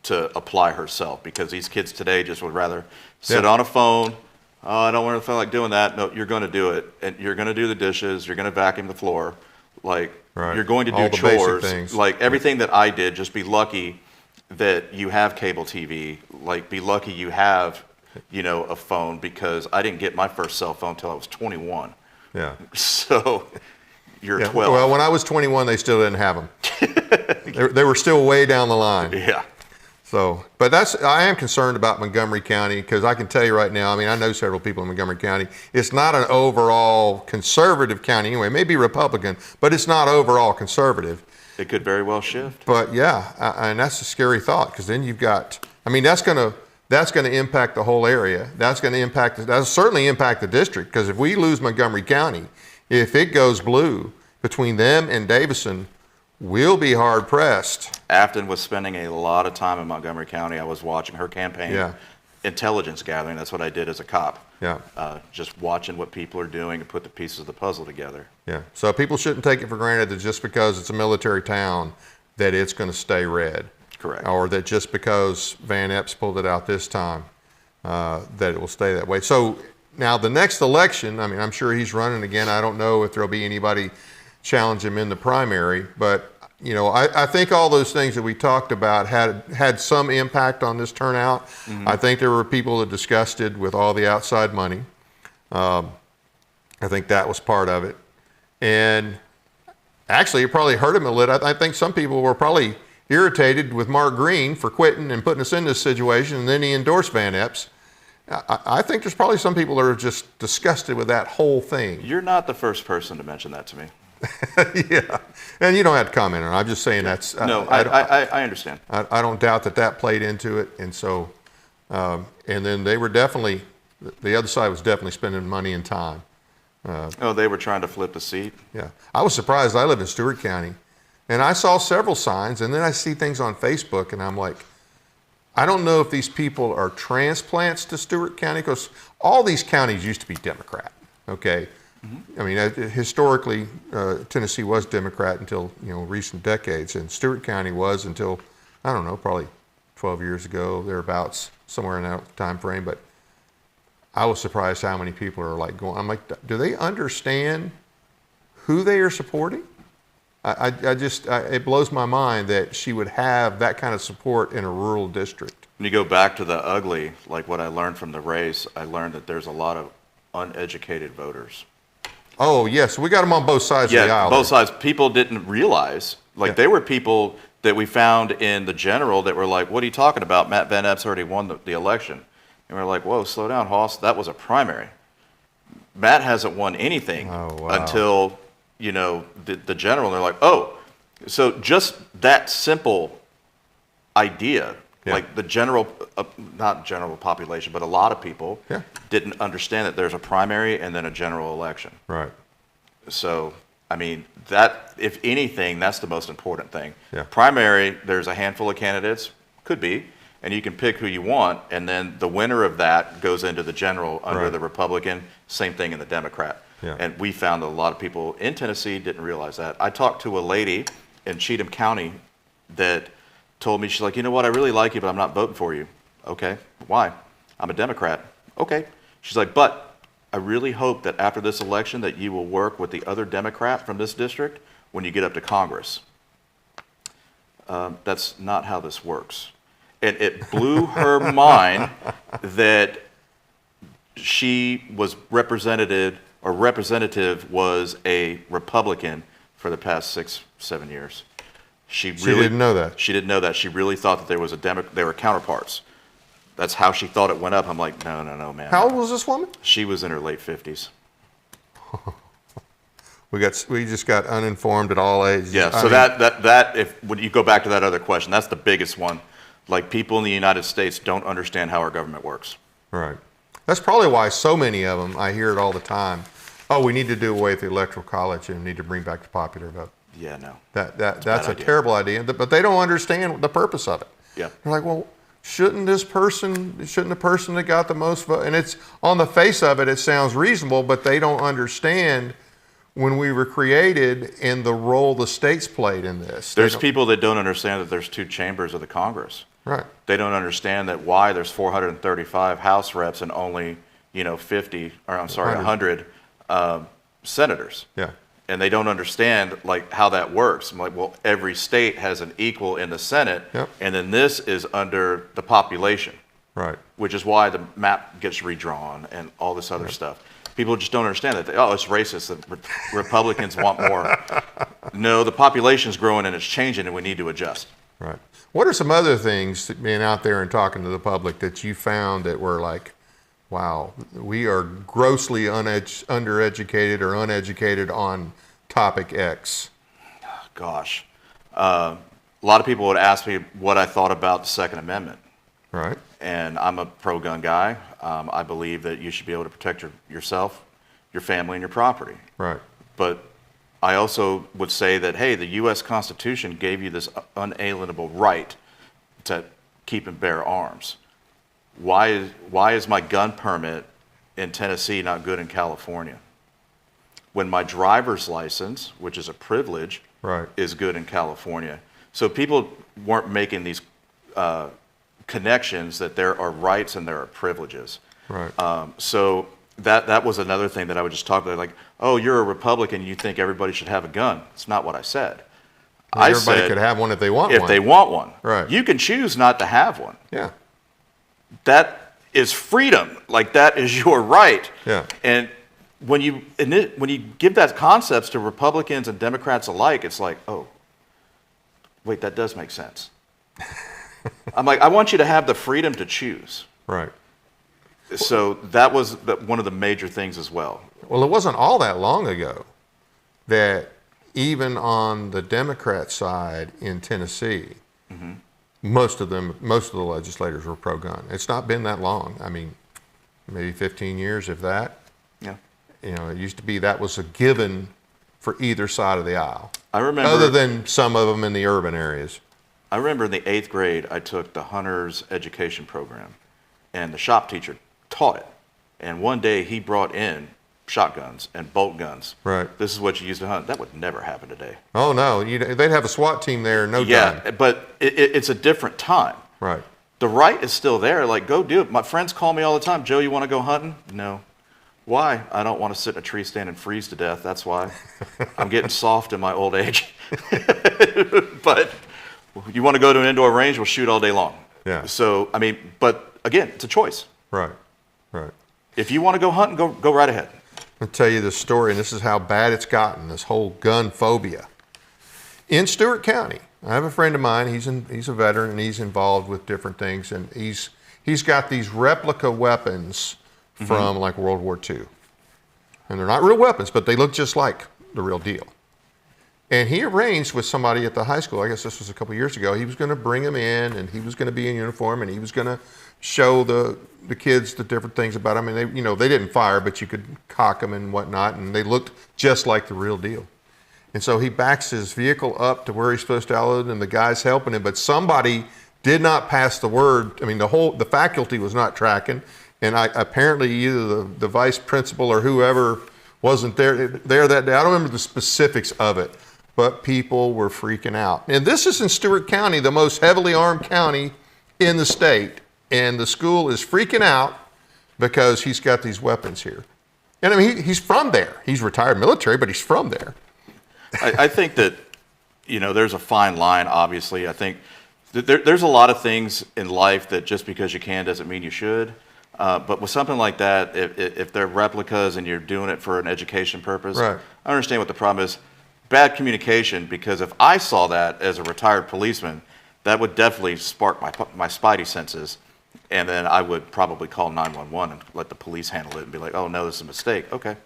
to apply herself because these kids today just would rather sit on a phone. Oh, I don't want to feel like doing that. No, you're going to do it. And you're going to do the dishes. You're going to vacuum the floor. Like, you're going to do chores. Like, everything that I did, just be lucky that you have cable TV. Like, be lucky you have, a phone, because I didn't get my first cell phone until I was 21. Yeah. So you're 12. Well, when I was 21, they still didn't have them. They were still way down the line. Yeah. So, but I am concerned about Montgomery County, because I can tell you right now, I know several people in Montgomery County. It's not an overall conservative county anyway. It may be Republican, but it's not overall conservative. It could very well shift. But yeah, and that's a scary thought, because then you've got, that's going to impact the whole area. That'll certainly impact the district, because if we lose Montgomery County, if it goes blue between them and Davison, we'll be hard pressed. Afton was spending a lot of time in Montgomery County. I was watching her campaign, intelligence gathering. That's what I did as a cop. Yeah. Just watching what people are doing and put the pieces of the puzzle together. Yeah. So people shouldn't take it for granted that just because it's a military town that it's going to stay red. Correct. Or that just because Van Epps pulled it out this time, that it will stay that way. So now the next election, I'm sure he's running again. I don't know if there'll be anybody challenge him in the primary, but I think all those things that we talked about had some impact on this turnout. Mm-hmm. I think there were people that disgusted with all the outside money. I think that was part of it, and actually it probably hurt him a little. I think some people were probably irritated with Mark Green for quitting and putting us in this situation, and then he endorsed Van Epps. I think there's probably some people that are just disgusted with that whole thing. You're not the first person to mention that to me. Yeah, and you don't have to comment on it. I'm just saying that's. No, I understand. I don't doubt that played into it, and so, and then they were definitely, the other side was definitely spending money and time. They were trying to flip the seat. Yeah, I was surprised. I live in Stewart County, and I saw several signs, and then I see things on Facebook, and I'm like, I don't know if these people are transplants to Stewart County, because all these counties used to be Democrat. Okay. Mm-hmm. Historically, Tennessee was Democrat until recent decades, and Stewart County was until, I don't know, probably 12 years ago, thereabouts, somewhere in that time frame. But I was surprised how many people are like going. I'm like, do they understand who they are supporting? It blows my mind that she would have that kind of support in a rural district. When you go back to the ugly, like what I learned from the race, I learned that there's a lot of uneducated voters. Oh, yes. We got them on both sides of the aisle. Both sides. People didn't realize. They were people that we found in the general that were like, what are you talking about? Matt Van Epps already won the election. And we're like, whoa, slow down, Hoss. That was a primary. Matt hasn't won anything until, the general. And they're like, oh. So just that simple idea, like the general, not general population, but a lot of people didn't understand that there's a primary and then a general election. Right. So, that, if anything, that's the most important thing. Yeah. Primary, there's a handful of candidates, could be, and you can pick who you want, and then the winner of that goes into the general under the Republican, same thing in the Democrat. Yeah. And we found that a lot of people in Tennessee didn't realize that. I talked to a lady in Cheatham County that told me, she's like, you know what, I really like you, but I'm not voting for you. Okay, why? I'm a Democrat. Okay. She's like, but I really hope that after this election that you will work with the other Democrat from this district when you get up to Congress. That's not how this works. And it blew her mind that she was representative was a Republican for the past 6-7 years. She didn't know that. She didn't know that. She really thought that there was they were counterparts. That's how she thought it went up. I'm like, no, man. How old was this woman? She was in her late 50s. We just got uninformed at all ages. Yeah. So that when you go back to that other question, that's the biggest one. Like, people in the United States don't understand how our government works. Right. That's probably why so many of them, I hear it all the time. Oh, we need to do away with the electoral college and need to bring back the popular vote. Yeah, no. That's a terrible idea, but they don't understand the purpose of it. Yeah. They're like, well, shouldn't the person that got the most vote, and it's on the face of it, it sounds reasonable, but they don't understand when we were created and the role the states played in this. There's people that don't understand that there's two chambers of the Congress. Right. They don't understand that why there's 435 House reps and only, 100 senators. Yeah. And they don't understand like how that works. I'm like, well, every state has an equal in the Senate, Yep. and then this is under the population, Right. which is why the map gets redrawn and all this other stuff. People just don't understand that. It's racist that Republicans want more. No, the population's growing and it's changing, and we need to adjust. Right. What are some other things, being out there and talking to the public, that you found that were like, wow, we are grossly undereducated or uneducated on topic X? Gosh. A lot of people would ask me what I thought about the Second Amendment. Right. And I'm a pro-gun guy. I believe that you should be able to protect yourself, your family, and your property. Right. But I also would say that, hey, the U.S. Constitution gave you this unalienable right to keep and bear arms. Why is my gun permit in Tennessee not good in California? When my driver's license, which is a privilege, Right. is good in California. So people weren't making these connections that there are rights and there are privileges. Right. So that was another thing that I would just talk about, like, oh, you're a Republican, you think everybody should have a gun. It's not what I said. Everybody could have one if they want one. If they want one. Right. You can choose not to have one. Yeah. That is freedom. Like, that is your right. Yeah. And when you give that concepts to Republicans and Democrats alike, it's like, oh, wait, that does make sense. I'm like, I want you to have the freedom to choose. Right. So that was one of the major things as well. Well, it wasn't all that long ago that even on the Democrat side in Tennessee, Mm-hmm. most of the legislators were pro-gun. It's not been that long. I mean, maybe 15 years, if that. Yeah. It used to be that was a given for either side of the aisle. I remember, other than some of them in the urban areas. I remember in the 8th grade, I took the hunter's education program, and the shop teacher taught it. And one day he brought in shotguns and bolt guns. Right. This is what you use to hunt. That would never happen today. Oh, no. They'd have a SWAT team there in no time. Yeah, but it's a different time. Right. The right is still there. Like, go do it. My friends call me all the time. Joe, you want to go hunting? No. Why? I don't want to sit in a tree stand and freeze to death. That's why. I'm getting soft in my old age. But you want to go to an indoor range, we'll shoot all day long. Yeah. So, I mean, but again, it's a choice. Right. Right. If you want to go hunting, go right ahead. I'll tell you this story, and this is how bad it's gotten, this whole gun phobia. In Stewart County, I have a friend of mine, he's a veteran, and he's involved with different things, and he's got these replica weapons from like World War II. And they're not real weapons, but they look just like the real deal. And he arranged with somebody at the high school, I guess this was a couple years ago, he was going to bring them in, and he was going to be in uniform, and he was going to show the kids the different things about them. I mean, they didn't fire, but you could cock them and whatnot, and they looked just like the real deal. And so he backs his vehicle up to where he's supposed to outload, and the guy's helping him, but somebody did not pass the word. I mean, the faculty was not tracking, and apparently either the vice principal or whoever wasn't there that day. I don't remember the specifics of it, but people were freaking out. And this is in Stewart County, the most heavily armed county in the state. And the school is freaking out because he's got these weapons here. And I mean, he's from there. He's retired military, but he's from there. I think that, there's a fine line, obviously. I think there's a lot of things in life that just because you can doesn't mean you should. But with something like that, if they're replicas and you're doing it for an education purpose, right. I understand what the problem is. Bad communication, because if I saw that as a retired policeman, that would definitely spark my spidey senses. And then I would probably call 911 and let the police handle it and be like, oh, no, this is a mistake. Okay.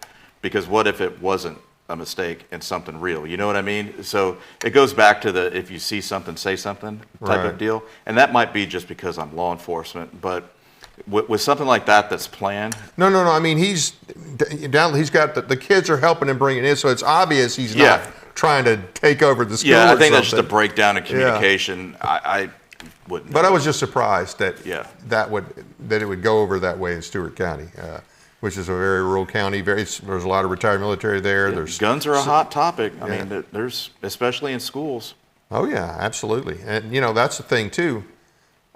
Because what if it wasn't a mistake and something real? You know what I mean? So it goes back to the if you see something, say something type Right. of deal. And that might be just because I'm law enforcement. But With something like that that's planned. No. I mean, he's down. He's got the kids are helping him bring it in, so it's obvious he's not trying to take over the school. Yeah, I or think that's something. just a breakdown in communication. I wouldn't. But I was just surprised that Yeah. it would go over that way in Stewart County, which is a very rural county. There's a lot of retired military there. There's guns are a hot topic. I mean, there's especially in schools. Oh yeah, absolutely. And that's the thing too.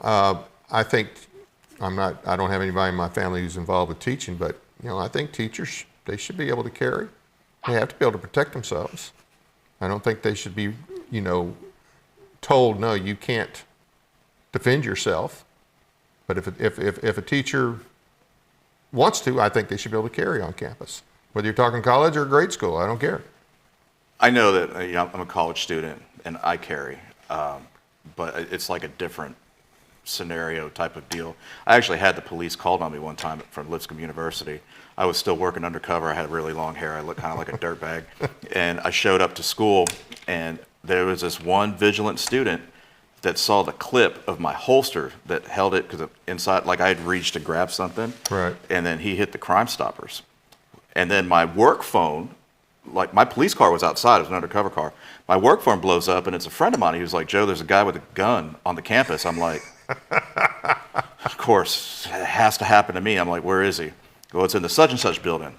I think I don't have anybody in my family who's involved with teaching, but I think teachers, they should be able to carry. They have to be able to protect themselves. I don't think they should be, told, no, you can't defend yourself. But if a teacher wants to, I think they should be able to carry on campus. Whether you're talking college or grade school, I don't care. I know that I'm a college student and I carry, but it's like a different scenario type of deal. I actually had the police called on me one time from Lipscomb University. I was still working undercover. I had really long hair. I looked kind of like a dirtbag. And I showed up to school, and there was this one vigilant student that saw the clip of my holster that held it, because inside, like I had reached to grab something. Right. And then he hit the Crime Stoppers. And then my work phone, like my police car was outside, it was an undercover car. My work phone blows up, and it's a friend of mine. He was like, Joe, there's a guy with a gun on the campus. I'm like, of course, it has to happen to me. I'm like, where is he? Well, it's in the such and such building.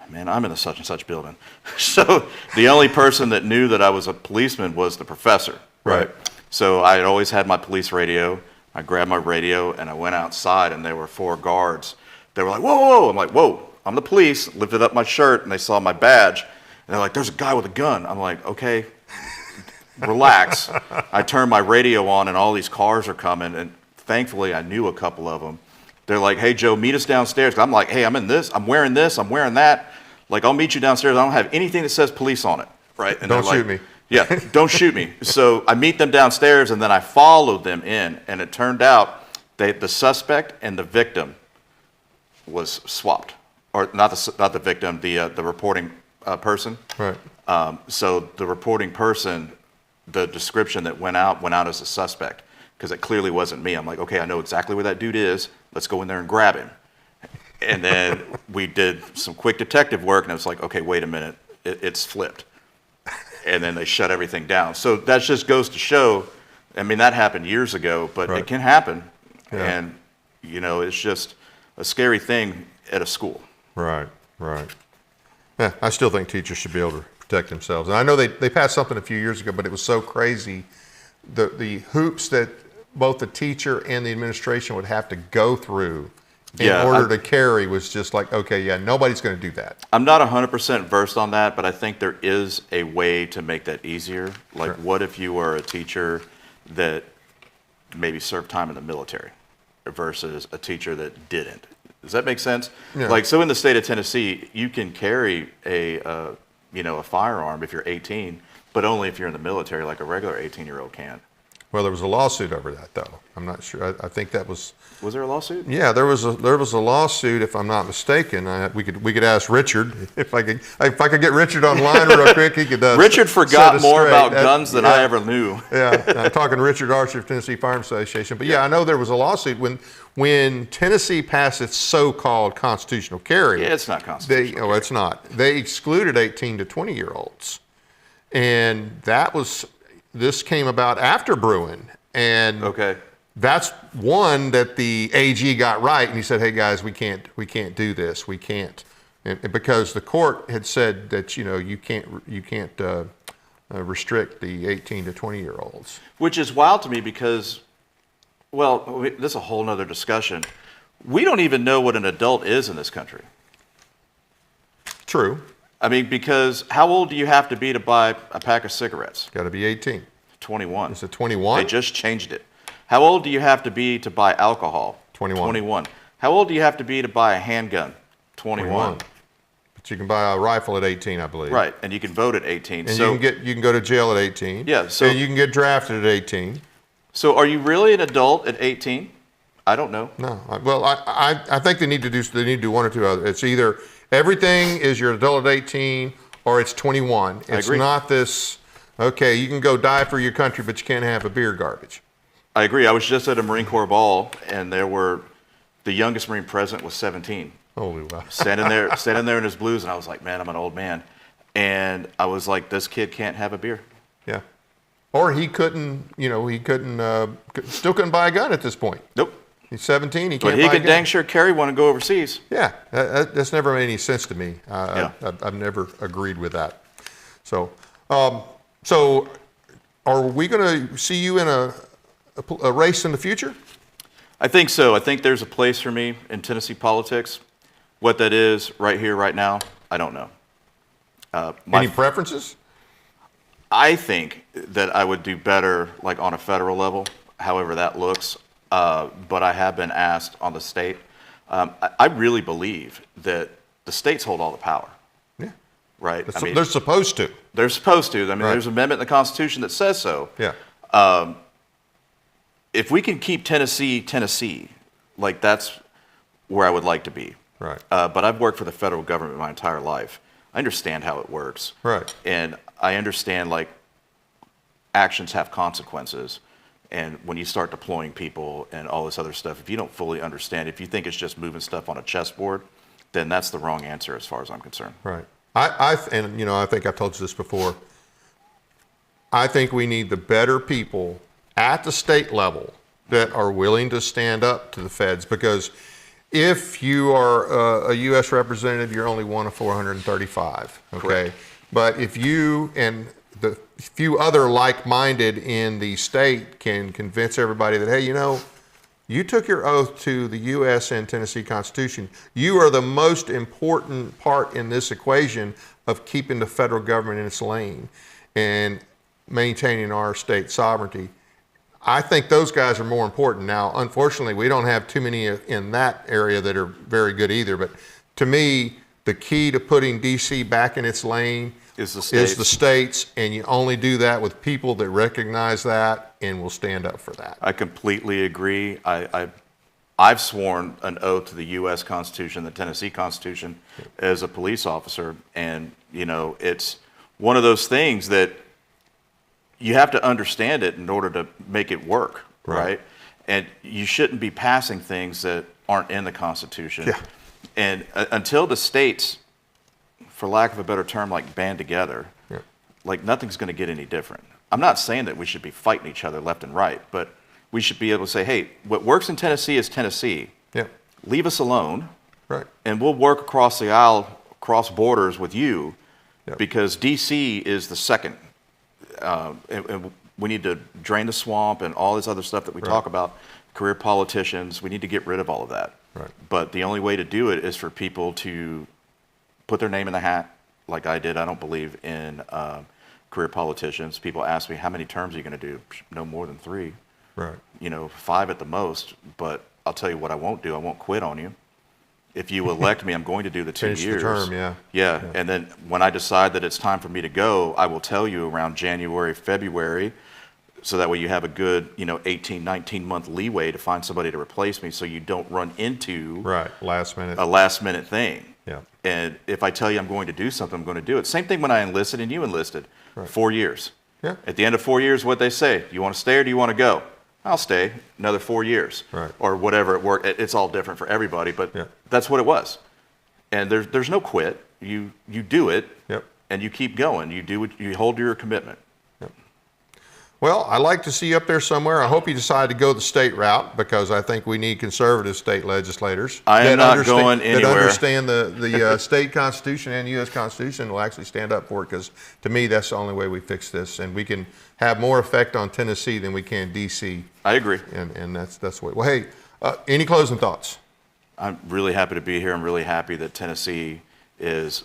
Man, I'm in the such and such building. So the only person that knew that I was a policeman was the professor. Right. So I had always had my police radio. I grabbed my radio and I went outside, and there were 4 guards. They were like, whoa, whoa, whoa. I'm like, whoa, I'm the police. Lifted up my shirt, and they saw my badge. And they're like, there's a guy with a gun. I'm like, okay, relax. I turned my radio on, and all these cars are coming, and thankfully I knew a couple of them. They're like, hey, Joe, meet us downstairs. I'm like, hey, I'm in this, I'm wearing that. Like, I'll meet you downstairs. I don't have anything that says police on it, right? And Don't they're shoot like, me. Yeah, don't shoot me. So I meet them downstairs, and then I followed them in, and it turned out the suspect and the victim was swapped. Or not the victim, the reporting person. Right. So the reporting person, the description that went out as a suspect, because it clearly wasn't me. I'm like, okay, I know exactly where that dude is. Let's go in there and grab him. And then we did some quick detective work, and it was like, okay, wait a minute, it's flipped. And then they shut everything down. So that just goes to show, I mean, that happened years ago, but Right. it can happen. Yeah. And, it's just a scary thing at a school. Right. Yeah, I still think teachers should be able to protect themselves. And I know they passed something a few years ago, but it was so crazy. The hoops that both the teacher and the administration would have to go through in order to carry was just like, okay, yeah, nobody's going to do that. I'm not 100% versed on that, but I think there is a way to make that easier. Like, Sure. what if you were a teacher that maybe served time in the military versus a teacher that didn't? Does that make sense? Yeah. Like, so in the state of Tennessee, you can carry a firearm if you're 18, but only if you're in the military, like a regular 18-year-old can. Well, there was a lawsuit over that, though. I'm not sure. I think that was. Was there a lawsuit? Yeah, there was a lawsuit, if I'm not mistaken. We could ask Richard if I could get Richard online real quick. He could. Richard set forgot us more straight. about guns than I ever knew. Yeah, I'm talking to Richard Archer of Tennessee Firearm Association. But yeah, I know there was a lawsuit when Tennessee passed its so-called constitutional carry. Yeah, it's not constitutional. It's not. They excluded 18 to 20-year-olds, and this came about after Bruin, and Okay. that's one that the AG got right, and he said, "Hey guys, we can't do this. We can't," and because the court had said that you can't restrict the 18 to 20-year-olds. Which is wild to me because, this is a whole nother discussion. We don't even know what an adult is in this country. True. I mean, because how old do you have to be to buy a pack of cigarettes? Got to be 18. 21. Is it 21? They just changed it. How old do you have to be to buy alcohol? 21. 21. How old do you have to be to buy a handgun? 21. But you can buy a rifle at 18, I believe. Right, and you can vote at 18. And so you can go to jail at 18. Yeah, so- and you can get drafted at 18. So are you really an adult at 18? I don't know. No. I think they need to do one or two other. It's either everything is you're an adult at 18 or it's 21. It's agree. not this, okay, you can go die for your country, but you can't have a beer garbage. I agree. I was just at a Marine Corps ball, and there were The youngest Marine President was 17. Holy wow. standing there in his blues, and I was like, man, I'm an old man. And I was like, this kid can't have a beer. Yeah. Or he couldn't, still couldn't buy a gun at this point. Nope. He's 17, he can't But buy he a could gun. dang sure carry one and go overseas. Yeah, that's never made any sense to me. Yeah. I've never agreed with that. So are we going to see you in a race in the future? I think so. I think there's a place for me in Tennessee politics. What that is right here, right now, I don't know. Any preferences? I think that I would do better like on a federal level, however that looks. But I have been asked on the state. I really believe that the states hold all the power. Yeah. Right? They're supposed to. They're supposed to. I mean, Right. there's an amendment in the Constitution that says so. Yeah. If we can keep Tennessee, like that's where I would like to be. Right. But I've worked for the federal government my entire life. I understand how it works. Right. And I understand like actions have consequences. And when you start deploying people and all this other stuff, if you don't fully understand, if you think it's just moving stuff on a chessboard, then that's the wrong answer as far as I'm concerned. Right. I think I've told you this before. I think we need the better people at the state level that are willing to stand up to the feds, because if you are a U.S. representative, you're only one of 435. Okay. Correct. But if you and the few other like-minded in the state can convince everybody that, hey, you took your oath to the U.S. and Tennessee Constitution. You are the most important part in this equation of keeping the federal government in its lane and maintaining our state sovereignty. I think those guys are more important. Now, unfortunately, we don't have too many in that area that are very good either. But to me, the key to putting D.C. back in its lane Is the states, and you only do that with people that recognize that and will stand up for that. I completely agree. I've sworn an oath to the U.S. Constitution, the Tennessee Constitution, as a police officer, and it's one of those things that you have to understand it in order to make it work, right? And you shouldn't be passing things that aren't in the Constitution. Yeah. And until the states, for lack of a better term, like band together, like nothing's going to get any different. I'm not saying that we should be fighting each other left and right, but we should be able to say, hey, what works in Tennessee is Tennessee. Yeah. Leave us alone, Right. and we'll work across the aisle, cross borders with you, Yep. because D.C. is the second. And we need to drain the swamp and all this other stuff that we talk about, career politicians. We need to get rid of all of that. Right. But the only way to do it is for people to put their name in the hat, like I did. I don't believe in career politicians. People ask me, how many terms are you going to do? No more than 3. Right. 5 at the most. But I'll tell you what I won't do. I won't quit on you. If you elect me, I'm going to do the 2 Finish years. the term, yeah. Yeah, and then when I decide that it's time for me to go, I will tell you around January, February, so that way you have a good, 18, 19-month leeway to find somebody to replace me, so you don't run into Right. Last minute. a last-minute thing. Yeah. And if I tell you I'm going to do something, I'm going to do it. Same thing when I enlisted and you enlisted. Right. 4 years. Yeah. At the end of 4 years, what they say? Do you want to stay or do you want to go? I'll stay another 4 years. Right. Or whatever it worked. It's all different for everybody, but Yeah. that's what it was. And there's no quit. You do it. Yep. And you keep going. You hold to your commitment. Well, I'd like to see you up there somewhere. I hope you decide to go the state route, because I think we need conservative state legislators. I am that not going anywhere. That understand the state constitution and U.S. Constitution and will actually stand up for it, because to me, that's the only way we fix this. And we can have more effect on Tennessee than we can D.C. I agree. And that's the way. Well, hey, any closing thoughts? I'm really happy to be here. I'm really happy that Tennessee is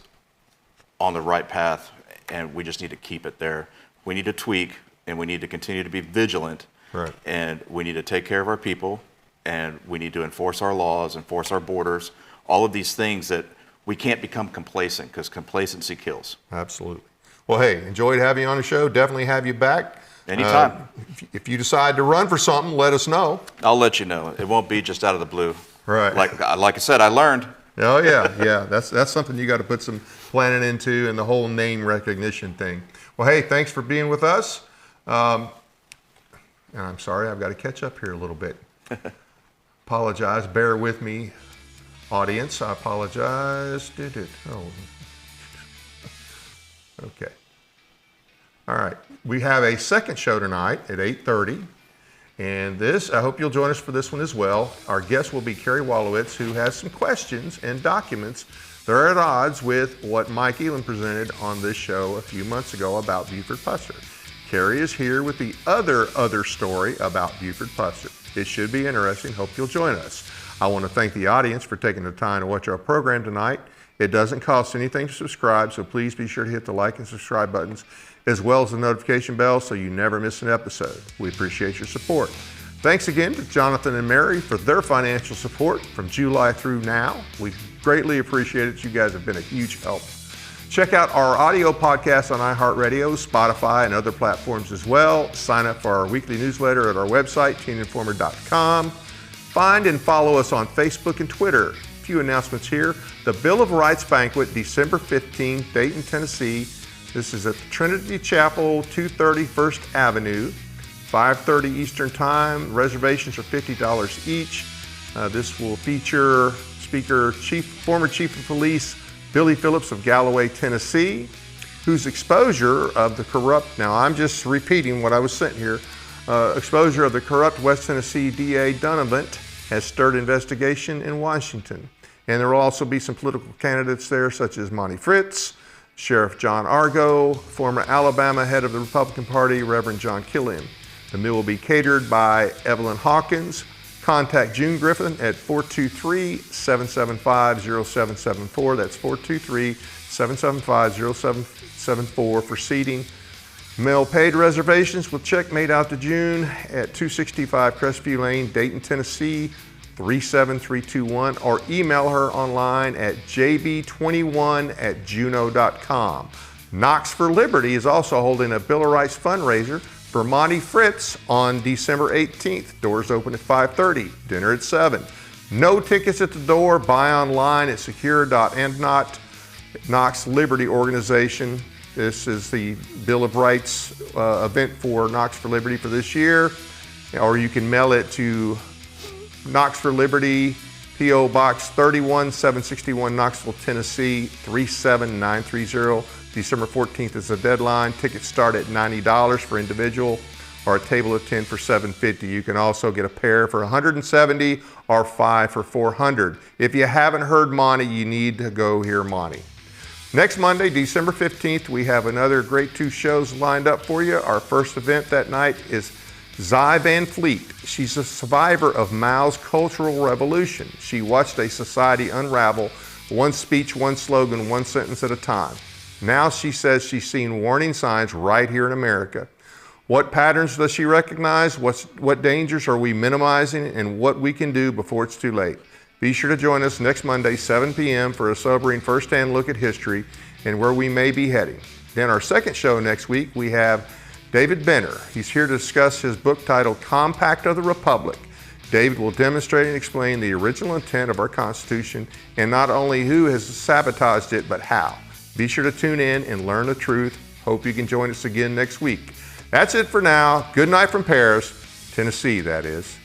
on the right path, and we just need to keep it there. We need to tweak, and we need to continue to be vigilant. Right. And we need to take care of our people, and we need to enforce our laws, enforce our borders, all of these things that we can't become complacent, because complacency kills. Absolutely. Well, hey, enjoyed having you on the show. Definitely have you back. Anytime. If you decide to run for something, let us know. I'll let you know. It won't be just out of the blue. Right. Like I said, I learned. Oh yeah. That's something you got to put some planning into, and the whole name recognition thing. Well, hey, thanks for being with us. And I'm sorry, I've got to catch up here a little bit. Apologize. Bear with me, audience. I apologize. Oh. Okay. All right. We have a second show tonight at 8:30. And this, I hope you'll join us for this one as well. Our guest will be Carrie Wolowitz, who has some questions and documents that are at odds with what Mike Elam presented on this show a few months ago about Buford-Pusser. Carrie is here with the other story about Buford-Pusser. It should be interesting. Hope you'll join us. I want to thank the audience for taking the time to watch our program tonight. It doesn't cost anything to subscribe, so please be sure to hit the like and subscribe buttons, as well as the notification bell so you never miss an episode. We appreciate your support. Thanks again to Jonathan and Mary for their financial support from July through now. We greatly appreciate it. You guys have been a huge help. Check out our audio podcast on iHeartRadio, Spotify, and other platforms as well. Sign up for our weekly newsletter at our website, teeninformer.com. Find and follow us on Facebook and Twitter. A few announcements here. The Bill of Rights Banquet, December 15th, Dayton, Tennessee. This is at the Trinity Chapel, 230 First Avenue, 5:30 Eastern Time. Reservations are $50 each. This will feature speaker, former Chief of Police Billy Phillips of Galloway, Tennessee, whose exposure of the corrupt, now I'm just repeating what I was sent here, exposure of the corrupt West Tennessee DA Dunavant has stirred investigation in Washington. And there will also be some political candidates there, such as Monty Fritz, Sheriff John Argo, former Alabama head of the Republican Party, Reverend John Killian. The meal will be catered by Evelyn Hawkins. Contact June Griffin at 423-775-0774. That's 423-775-0774 for seating. Mail paid reservations with check made out to June at 265 Crestview Lane, Dayton, Tennessee, 37321, or email her online at jb21@juno.com. Knox for Liberty is also holding a Bill of Rights fundraiser for Monty Fritz on December 18th. Doors open at 5:30, dinner at 7. No tickets at the door. Buy online at secure.andnot. Knox Liberty Organization. This is the Bill of Rights event for Knox for Liberty for this year. Or you can mail it to Knox for Liberty, P.O. Box 31761, Knoxville, Tennessee, 37930. December 14th is the deadline. Tickets start at $90 for individual or a table of 10 for $750. You can also get a pair for $170 or 5 for $400. If you haven't heard Monty, you need to go hear Monty. Next Monday, December 15th, we have another great 2 shows lined up for you. Our first event that night is Zy Van Fleet. She's a survivor of Mao's Cultural Revolution. She watched a society unravel, one speech, one slogan, one sentence at a time. Now she says she's seen warning signs right here in America. What patterns does she recognize? What dangers are we minimizing, and what we can do before it's too late? Be sure to join us next Monday, 7 p.m. for a sobering first-hand look at history and where we may be heading. Then our second show next week, we have David Benner. He's here to discuss his book titled Compact of the Republic. David will demonstrate and explain the original intent of our Constitution and not only who has sabotaged it, but how. Be sure to tune in and learn the truth. Hope you can join us again next week. That's it for now. Good night from Paris, Tennessee, that is.